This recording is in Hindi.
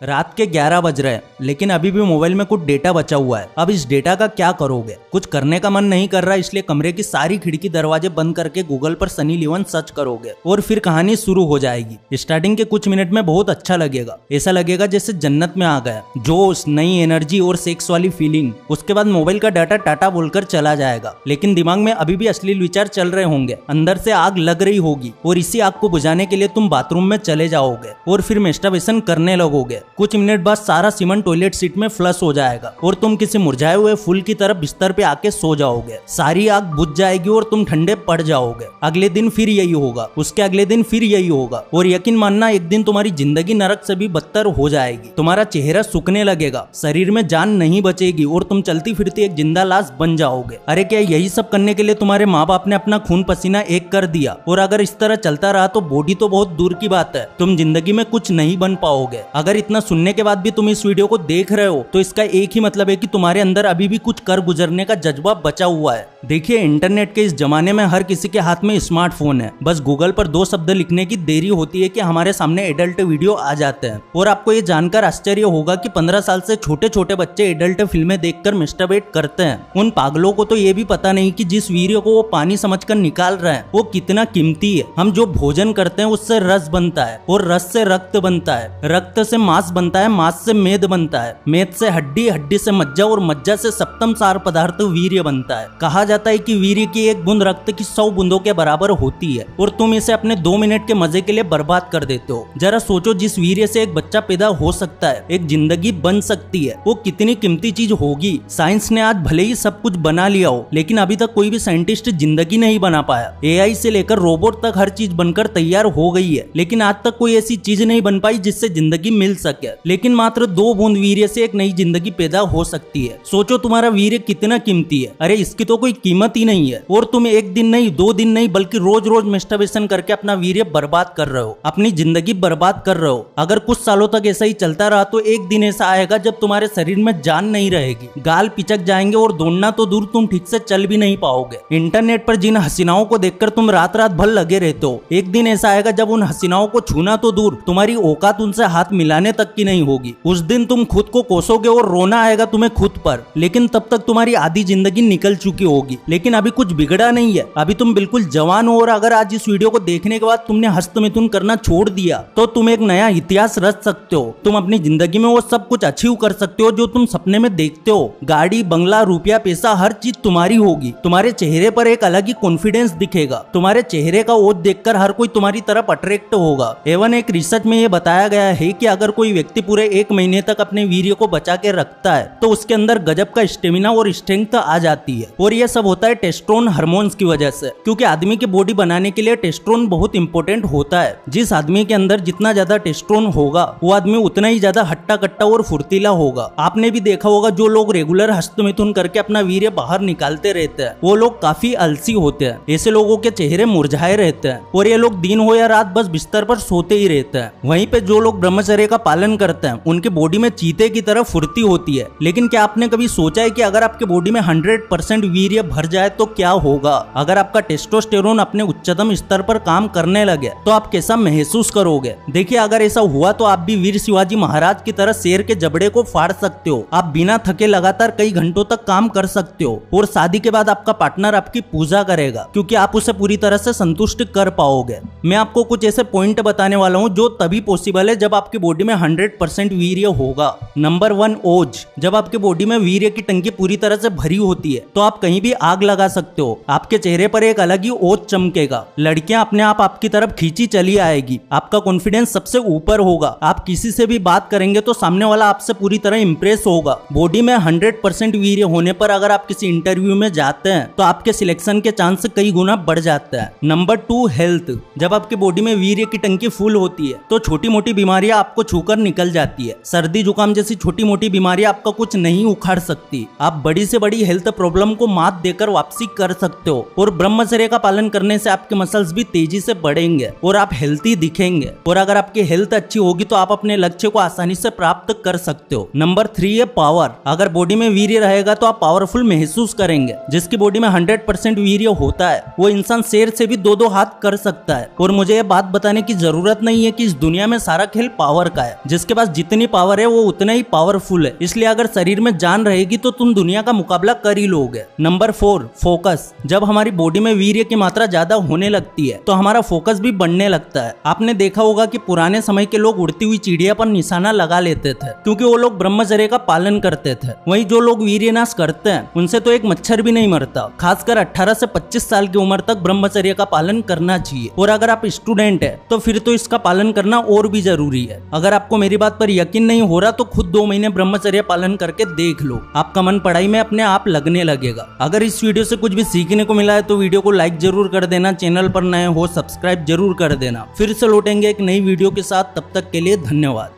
रात के 11 बज रहे हैं, लेकिन अभी भी मोबाइल में कुछ डेटा बचा हुआ है। अब इस डेटा का क्या करोगे? कुछ करने का मन नहीं कर रहा, इसलिए कमरे की सारी खिड़की दरवाजे बंद करके गूगल पर सनी लियोन सर्च करोगे और फिर कहानी शुरू हो जाएगी। स्टार्टिंग के कुछ मिनट में बहुत अच्छा लगेगा, ऐसा लगेगा जैसे जन्नत में आ गया, जोश, नई एनर्जी और सेक्स वाली फीलिंग। उसके बाद मोबाइल का डाटा टाटा बोलकर चला जाएगा, लेकिन दिमाग में अभी भी अश्लील विचार चल रहे होंगे, अंदर से आग लग रही होगी और इसी आग को बुझाने के लिए तुम बाथरूम में चले जाओगे और फिर मैस्टरबेशन करने लगोगे। कुछ मिनट बाद सारा सीमेंट टॉयलेट सीट में फ्लश हो जाएगा और तुम किसी मुरझाए हुए फूल की तरह बिस्तर पे आके सो जाओगे। सारी आग बुझ जाएगी और तुम ठंडे पड़ जाओगे। अगले दिन फिर यही होगा, उसके अगले दिन फिर यही होगा और यकीन मानना एक दिन तुम्हारी जिंदगी नरक से भी बदतर हो जाएगी। तुम्हारा चेहरा सूखने लगेगा, शरीर में जान नहीं बचेगी और तुम चलती फिरती एक जिंदा लाश बन जाओगे। अरे क्या यही सब करने के लिए तुम्हारे माँ बाप ने अपना खून पसीना एक कर दिया? और अगर इस तरह चलता रहा तो बॉडी तो बहुत दूर की बात है, तुम जिंदगी में कुछ नहीं बन पाओगे। अगर इतना सुनने के बाद भी तुम इस वीडियो को देख रहे हो तो इसका एक ही मतलब है कि तुम्हारे अंदर अभी भी कुछ कर गुजरने का जज्बा बचा हुआ है। देखिए, इंटरनेट के इस जमाने में हर किसी के हाथ में स्मार्टफोन है। बस गूगल पर 2 शब्द लिखने की देरी होती है कि हमारे सामने एडल्ट वीडियो आ जाते हैं। और आपको ये जानकर आश्चर्य होगा कि 15 साल से छोटे छोटे बच्चे एडल्ट फिल्में देखकर मैस्टरबेट करते हैं। उन पागलों को तो ये भी पता नहीं कि जिस वीडियो को वो पानी समझकर निकाल रहे हैं वो कितना कीमती है। हम जो भोजन करते हैं उससे रस बनता है और रस से रक्त बनता है, रक्त से मांस बनता है, मांस से मेद बनता है, मेद से हड्डी, हड्डी से मज्जा और मज्जा से सप्तम सार पदार्थ वीर्य बनता है। कहा जाता है कि वीर्य की एक बूंद रक्त की 100 बूंदों के बराबर होती है और तुम इसे अपने 2 मिनट के मजे के लिए बर्बाद कर देते हो। जरा सोचो, जिस वीर्य से एक बच्चा पैदा हो सकता है, एक जिंदगी बन सकती है, वो कितनी कीमती चीज होगी। साइंस ने आज भले ही सब कुछ बना लिया हो, लेकिन अभी तक कोई भी साइंटिस्ट जिंदगी नहीं बना पाया। एआई से लेकर रोबोट तक हर चीज बनकर तैयार हो गई है, लेकिन आज तक कोई ऐसी चीज नहीं बन पाई जिससे जिंदगी मिल सके। लेकिन मात्र 2 बूंद वीर्य से एक नई जिंदगी पैदा हो सकती है। सोचो तुम्हारा वीर्य कितना कीमती है। अरे इसकी तो कोई कीमत ही नहीं है और तुम एक दिन नहीं, 2 दिन नहीं, बल्कि रोज रोज मैस्टरबेशन करके अपना वीर्य बर्बाद कर रहे हो, अपनी जिंदगी बर्बाद कर रहे हो। अगर कुछ सालों तक ऐसा ही चलता रहा तो एक दिन ऐसा आएगा जब तुम्हारे शरीर में जान नहीं रहेगी, गाल पिचक जाएंगे और दौड़ना तो दूर, तुम ठीक से चल भी नहीं पाओगे। इंटरनेट पर जिन हसीनाओं को देखकर तुम रात रात भर लगे रहते हो, एक दिन ऐसा आएगा जब उन हसीनाओं को छूना तो दूर, तुम्हारी औकात उनसे हाथ मिलाने तक की नहीं होगी। उस दिन तुम खुद को कोसोगे और रोना आएगा तुम्हें खुद पर, लेकिन तब तक तुम्हारी आधी जिंदगी निकल चुकी होगी। लेकिन अभी कुछ बिगड़ा नहीं है, अभी तुम बिल्कुल जवान हो और अगर आज इस वीडियो को देखने के बाद तुमने हस्तमिथुन करना छोड़ दिया तो तुम एक नया इतिहास रच सकते हो। तुम अपनी जिंदगी में वो सब कुछ अचीव कर सकते हो जो तुम सपने में देखते हो। गाड़ी, बंगला, रुपया, पैसा, हर चीज तुम्हारी होगी। तुम्हारे चेहरे पर एक अलग ही कॉन्फिडेंस दिखेगा। तुम्हारे चेहरे का ओज देखकर हर कोई तुम्हारी तरफ अट्रैक्ट होगा। एवं एक रिसर्च में ये बताया गया है कि अगर कोई व्यक्ति पूरे 1 महीने तक अपने वीर्य को बचा के रखता है तो उसके अंदर गजब का स्टेमिना और स्ट्रेंथ आ जाती है। और ये सब होता है टेस्टोस्टेरोन हार्मोन्स की वजह से, क्योंकि आदमी की बॉडी बनाने के लिए टेस्टोस्टेरोन बहुत इंपॉर्टेंट होता है। जिस आदमी के अंदर जितना ज्यादा टेस्टोस्टेरोन होगा वो आदमी उतना ही ज्यादा हट्टा कट्टा और फुर्तीला होगा। आपने भी देखा होगा जो लोग रेगुलर हस्तमिथुन करके अपना वीर्य बाहर निकालते रहते हैं वो लोग काफी आलसी होते हैं। ऐसे लोगों के चेहरे मुरझाए रहते हैं और ये लोग दिन हो या रात बस बिस्तर पर सोते ही रहते हैं। वहीं पे जो लोग ब्रह्मचर्य का पालन करते हैं उनके बॉडी में चीते की तरह फुर्ती होती है। लेकिन क्या आपने कभी सोचा है कि अगर आपके बॉडी में 100% वीर्य भर जाए तो क्या होगा? अगर आपका टेस्टोस्टेरोन अपने उच्चतम स्तर पर काम करने लगे तो आप कैसा महसूस करोगे? देखिए, अगर ऐसा हुआ तो आप भी वीर शिवाजी महाराज की तरह शेर के जबड़े को फाड़ सकते हो। आप बिना थके लगातार कई घंटों तक काम कर सकते हो और शादी के बाद आपका पार्टनर आपकी पूजा करेगा क्योंकि आप उसे पूरी तरह से संतुष्ट कर पाओगे। मैं आपको कुछ ऐसे पॉइंट बताने वाला हूँ जो तभी पॉसिबल है जब आपकी बॉडी में 100% वीर्य होगा। नंबर 1, ओज। जब आपके बॉडी में वीर्य की टंकी पूरी तरह से भरी होती है तो आप कहीं भी आग लगा सकते हो। आपके चेहरे पर एक अलग ही ओज चमकेगा। लड़कियां अपने आप आपकी तरफ खींची चली आएगी। आपका कॉन्फिडेंस सबसे ऊपर होगा। आप किसी से भी बात करेंगे तो सामने वाला आपसे पूरी तरह इंप्रेस होगा। बॉडी में 100% वीर्य होने पर अगर आप किसी इंटरव्यू में जाते हैं तो आपके सिलेक्शन के चांस कई गुना बढ़ जाता है। Number 2, health. जब आपकी बॉडी में वीर्य की टंकी फुल होती है तो छोटी मोटी बीमारियां आपको छूकर निकल जाती है। सर्दी जुकाम जैसी छोटी मोटी बीमारियां आपका कुछ नहीं उखाड़ सकती। आप बड़ी से बड़ी हेल्थ प्रॉब्लम को मात देकर वापसी कर सकते हो और ब्रह्मचर्य का पालन करने से आपके मसल्स भी तेजी से बढ़ेंगे और आप हेल्थी दिखेंगे। और अगर आपकी हेल्थ अच्छी होगी तो आप अपने लक्ष्य को आसानी से प्राप्त कर सकते हो। नंबर 3 है पावर। अगर बॉडी में वीर्य रहेगा तो आप पावरफुल महसूस करेंगे। जिसकी बॉडी में 100% वीर्य होता है वो इंसान शेर से भी 2-2 हाथ कर सकता है। और मुझे ये बात बताने की जरूरत नहीं है कि इस दुनिया में सारा खेल पावर का है। जिसके पास जितनी पावर है वो उतना ही पावरफुल है, इसलिए अगर शरीर में जान रहेगी तो तुम दुनिया का मुकाबला कर ही लोगे। Number 4, focus. जब हमारी बॉडी में वीर्य की मात्रा ज्यादा होने लगती है तो हमारा फोकस भी बढ़ने लगता है। आपने देखा होगा कि पुराने समय के लोग उड़ती हुई चिड़िया पर निशाना लगा लेते थे क्योंकि वो लोग ब्रह्मचर्य का पालन करते थे। वहीं जो लोग वीर्यनाश करते हैं उनसे तो एक मच्छर भी नहीं मरता। खासकर 18 से 25 साल की उम्र तक ब्रह्मचर्य का पालन करना चाहिए, और अगर आप स्टूडेंट है तो फिर तो इसका पालन करना और भी जरूरी है। अगर आपको मेरी बात पर यकीन नहीं हो रहा तो खुद 2 महीने ब्रह्मचर्य पालन करके देख लो, आपका मन पढ़ाई में अपने आप लगने लगेगा। अगर इस वीडियो से कुछ भी सीखने को मिला है तो वीडियो को लाइक जरूर कर देना, चैनल पर नए हो सब्सक्राइब जरूर कर देना। फिर से लौटेंगे एक नई वीडियो के साथ, तब तक के लिए धन्यवाद।